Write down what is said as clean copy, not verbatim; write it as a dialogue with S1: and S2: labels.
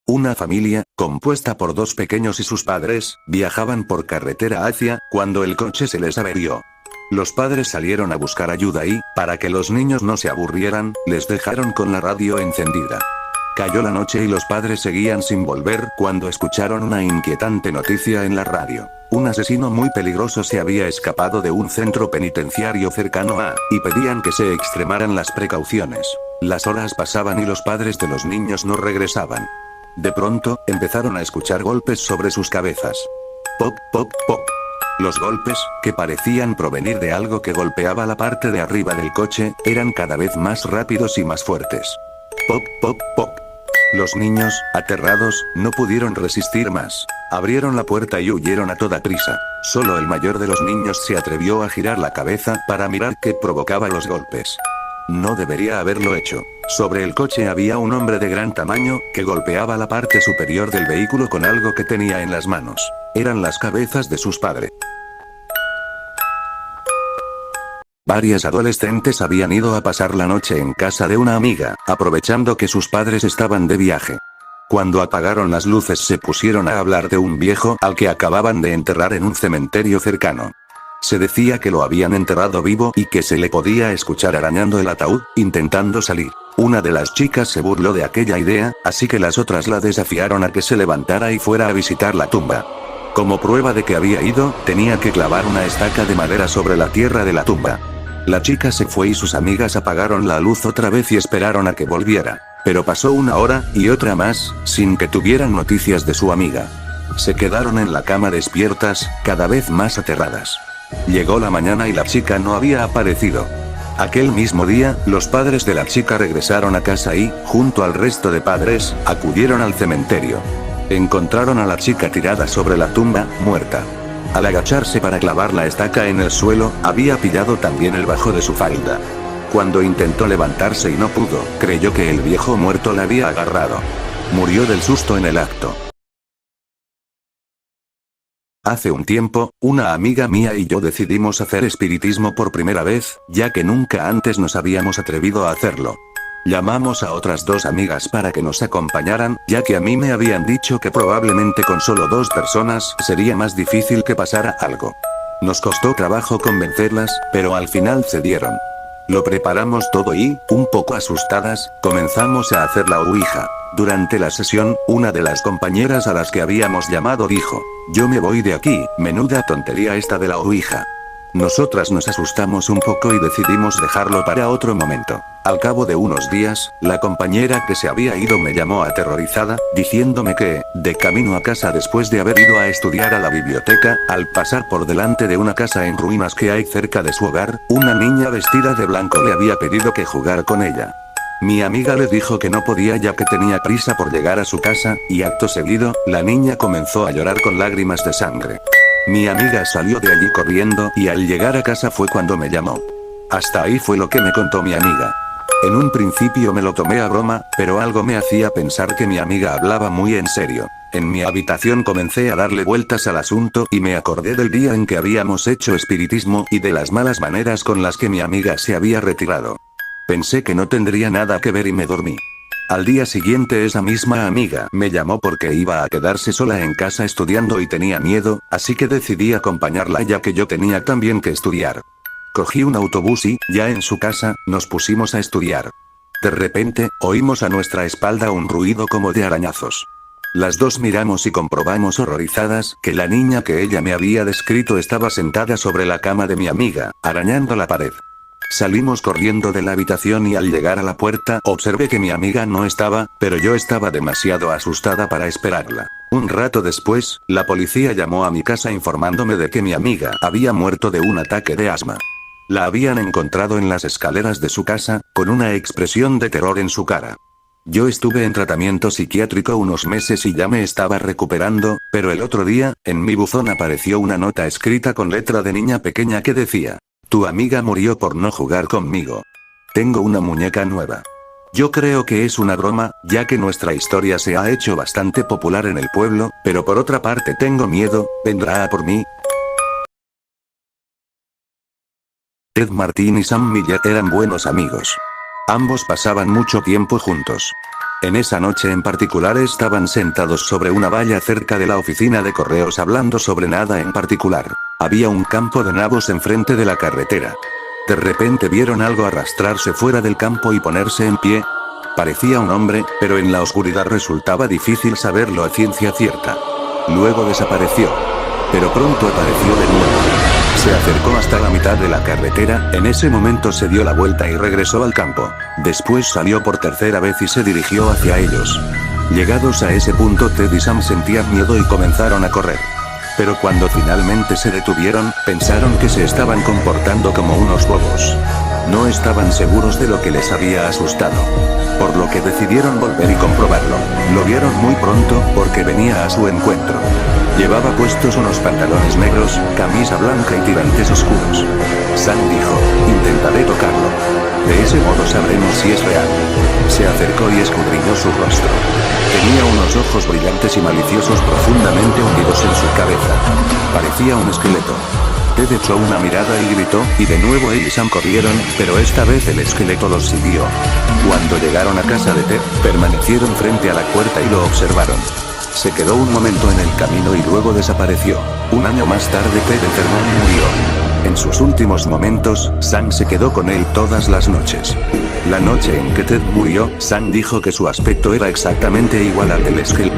S1: Una familia, compuesta por dos pequeños y sus padres, viajaban por carretera hacia, cuando el coche se les averió. Los padres salieron a buscar ayuda y, para que los niños no se aburrieran, les dejaron con la radio encendida. Cayó la noche y los padres seguían sin volver cuando escucharon una inquietante noticia en la radio. Un asesino muy peligroso se había escapado de un centro penitenciario cercano y pedían que se extremaran las precauciones. Las horas pasaban y los padres de los niños no regresaban. De pronto, empezaron a escuchar golpes sobre sus cabezas. Pop, pop, pop. Los golpes, que parecían provenir de algo que golpeaba la parte de arriba del coche, eran cada vez más rápidos y más fuertes. Pop, pop, pop. Los niños, aterrados, no pudieron resistir más. Abrieron la puerta y huyeron a toda prisa. Solo el mayor de los niños se atrevió a girar la cabeza para mirar qué provocaba los golpes. No debería haberlo hecho. Sobre el coche había un hombre de gran tamaño, que golpeaba la parte superior del vehículo con algo que tenía en las manos. Eran las cabezas de sus padres. Varias adolescentes habían ido a pasar la noche en casa de una amiga, aprovechando que sus padres estaban de viaje. Cuando apagaron las luces se pusieron a hablar de un viejo al que acababan de enterrar en un cementerio cercano. Se decía que lo habían enterrado vivo y que se le podía escuchar arañando el ataúd, intentando salir. Una de las chicas se burló de aquella idea, así que las otras la desafiaron a que se levantara y fuera a visitar la tumba. Como prueba de que había ido, tenía que clavar una estaca de madera sobre la tierra de la tumba. La chica se fue y sus amigas apagaron la luz otra vez y esperaron a que volviera. Pero pasó una hora, y otra más, sin que tuvieran noticias de su amiga. Se quedaron en la cama despiertas, cada vez más aterradas. Llegó la mañana y la chica no había aparecido. Aquel mismo día, los padres de la chica regresaron a casa y, junto al resto de padres, acudieron al cementerio. Encontraron a la chica tirada sobre la tumba, muerta. Al agacharse para clavar la estaca en el suelo, había pillado también el bajo de su falda. Cuando intentó levantarse y no pudo, creyó que el viejo muerto la había agarrado. Murió del susto en el acto. Hace un tiempo, una amiga mía y yo decidimos hacer espiritismo por primera vez, ya que nunca antes nos habíamos atrevido a hacerlo. Llamamos a otras dos amigas para que nos acompañaran, ya que a mí me habían dicho que probablemente con solo 2 personas sería más difícil que pasara algo. Nos costó trabajo convencerlas, pero al final cedieron. Lo preparamos todo y, un poco asustadas, comenzamos a hacer la ouija. Durante la sesión, una de las compañeras a las que habíamos llamado dijo: "Yo me voy de aquí, menuda tontería esta de la ouija". Nosotras nos asustamos un poco y decidimos dejarlo para otro momento. Al cabo de unos días, la compañera que se había ido me llamó aterrorizada, diciéndome que, de camino a casa después de haber ido a estudiar a la biblioteca, al pasar por delante de una casa en ruinas que hay cerca de su hogar, una niña vestida de blanco le había pedido que jugara con ella. Mi amiga le dijo que no podía ya que tenía prisa por llegar a su casa, y acto seguido, la niña comenzó a llorar con lágrimas de sangre. Mi amiga salió de allí corriendo y al llegar a casa fue cuando me llamó. Hasta ahí fue lo que me contó mi amiga. En un principio me lo tomé a broma, pero algo me hacía pensar que mi amiga hablaba muy en serio. En mi habitación comencé a darle vueltas al asunto y me acordé del día en que habíamos hecho espiritismo y de las malas maneras con las que mi amiga se había retirado. Pensé que no tendría nada que ver y me dormí. Al día siguiente esa misma amiga me llamó porque iba a quedarse sola en casa estudiando y tenía miedo, así que decidí acompañarla ya que yo tenía también que estudiar. Cogí un autobús y, ya en su casa, nos pusimos a estudiar. De repente, oímos a nuestra espalda un ruido como de arañazos. Las dos miramos y comprobamos horrorizadas que la niña que ella me había descrito estaba sentada sobre la cama de mi amiga, arañando la pared. Salimos corriendo de la habitación y al llegar a la puerta observé que mi amiga no estaba, pero yo estaba demasiado asustada para esperarla. Un rato después, la policía llamó a mi casa informándome de que mi amiga había muerto de un ataque de asma. La habían encontrado en las escaleras de su casa, con una expresión de terror en su cara. Yo estuve en tratamiento psiquiátrico unos meses y ya me estaba recuperando, pero el otro día, en mi buzón apareció una nota escrita con letra de niña pequeña que decía: "Tu amiga murió por no jugar conmigo. Tengo una muñeca nueva". Yo creo que es una broma, ya que nuestra historia se ha hecho bastante popular en el pueblo, pero por otra parte tengo miedo, ¿vendrá a por mí? Ted Martin y Sam Millet eran buenos amigos. Ambos pasaban mucho tiempo juntos. En esa noche en particular estaban sentados sobre una valla cerca de la oficina de correos hablando sobre nada en particular. Había un campo de nabos enfrente de la carretera. De repente vieron algo arrastrarse fuera del campo y ponerse en pie. Parecía un hombre, pero en la oscuridad resultaba difícil saberlo a ciencia cierta. Luego desapareció. Pero pronto apareció de nuevo. Se acercó hasta la mitad de la carretera, en ese momento se dio la vuelta y regresó al campo. Después salió por tercera vez y se dirigió hacia ellos. Llegados a ese punto Ted y Sam sentían miedo y comenzaron a correr. Pero cuando finalmente se detuvieron, pensaron que se estaban comportando como unos bobos. No estaban seguros de lo que les había asustado. Por lo que decidieron volver y comprobarlo. Lo vieron muy pronto, porque venía a su encuentro. Llevaba puestos unos pantalones negros, camisa blanca y tirantes oscuros. Sam dijo, intentaré tocarlo. De ese modo sabremos si es real. Se acercó y escudriñó su rostro. Tenía unos ojos brillantes y maliciosos profundamente hundidos en su cabeza. Parecía un esqueleto. Ted echó una mirada y gritó, y de nuevo él y Sam corrieron, pero esta vez el esqueleto los siguió. Cuando llegaron a casa de Ted, permanecieron frente a la puerta y lo observaron. Se quedó un momento en el camino y luego desapareció. Un año más tarde Ted enfermó y murió. En sus últimos momentos, Sam se quedó con él todas las noches. La noche en que Ted murió, Sam dijo que su aspecto era exactamente igual al del esqueleto.